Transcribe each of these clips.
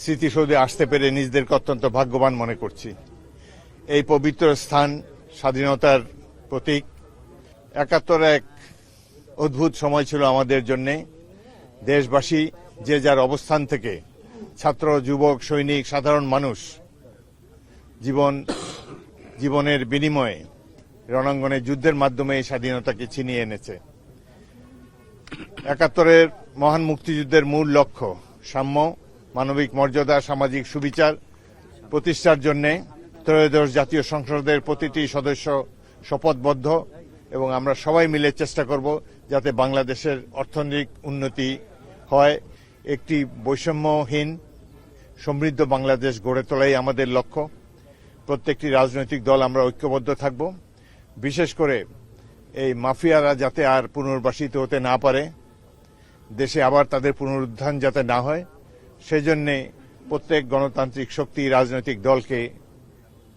স্মৃতিসৌধে আসতে পেরে নিজেদেরকে অত্যন্ত ভাগ্যবান মনে করছি। এই পবিত্র স্থান স্বাধীনতার প্রতীক। ৭১ এক অদ্ভুত সময় ছিল আমাদের জন্য। দেশবাসী যে যার অবস্থান থেকে, ছাত্র, যুবক, সৈনিক, সাধারণ মানুষ জীবনের বিনিময়ে রণাঙ্গনে যুদ্ধের মাধ্যমে এই স্বাধীনতাকে ছিনিয়ে এনেছে। ৭১ মহান মুক্তিযুদ্ধের মূল লক্ষ্য সাম্য, মানবিক মর্যাদা, সামাজিক সুবিচার প্রতিষ্ঠার জন্য ত্রয়োদশ জাতীয় সংসদের প্রতিটি সদস্য শপথবদ্ধ এবং আমরা সবাই মিলে চেষ্টা করব যাতে বাংলাদেশের অর্থনৈতিক উন্নতি হয়। একটি বৈষম্যহীন সমৃদ্ধ বাংলাদেশ গড়ে তোলাই আমাদের লক্ষ্য। প্রত্যেকটি রাজনৈতিক দল আমরা ঐক্যবদ্ধ থাকব। বিশেষ করে এই মাফিয়ারা যাতে আর পুনর্বাসিত হতে না পারে, দেশে আবার তাদের পুনরুত্থান যাতে না হয়, সেজন্য প্রত্যেক গণতান্ত্রিক শক্তি, রাজনৈতিক দলকে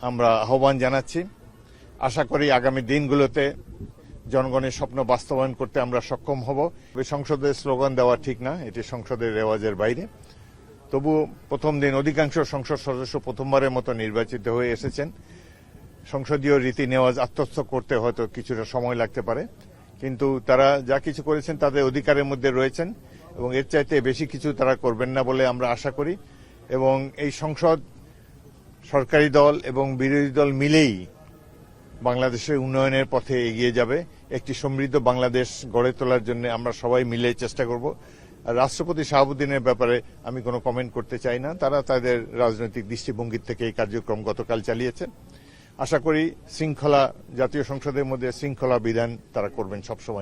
আমরা আহ্বান জানাচ্ছি। আশা করি আগামী দিনগুলোতে জনগণের স্বপ্ন বাস্তবায়ন করতে আমরা সক্ষম হব। সংসদের স্লোগান দেওয়া ঠিক না, এটি সংসদের রেওয়াজের বাইরে। তবু প্রথম দিন অধিকাংশ সংসদ সদস্য প্রথমবারের মতো নির্বাচিত হয়ে এসেছেন। সংসদীয় রীতি নেওয়াজ আত্মস্থ করতে হয়তো কিছুটা সময় লাগতে পারে, কিন্তু তারা যা কিছু করেছেন তাদের অধিকারের মধ্যে রয়েছেন এবং এর চাইতে বেশি কিছু তারা করবেন না বলে আমরা আশা করি। এবং এই সংসদ সরকারি দল এবং বিরোধী দল মিলেই বাংলাদেশের উন্নয়নের পথে এগিয়ে যাবে। একটি সমৃদ্ধ বাংলাদেশ গড়ে তোলার জন্য আমরা সবাই মিলে চেষ্টা করব। রাষ্ট্রপতি শাহাবুদ্দিনের ব্যাপারে আমি কোনো কমেন্ট করতে চাই না। তারা তাদের রাজনৈতিক দৃষ্টিভঙ্গির থেকে এই কার্যক্রম গতকাল চালিয়েছেন। আশা করি জাতীয় সংসদের মধ্যে শৃঙ্খলা বিধান তারা করবেন সবসময়।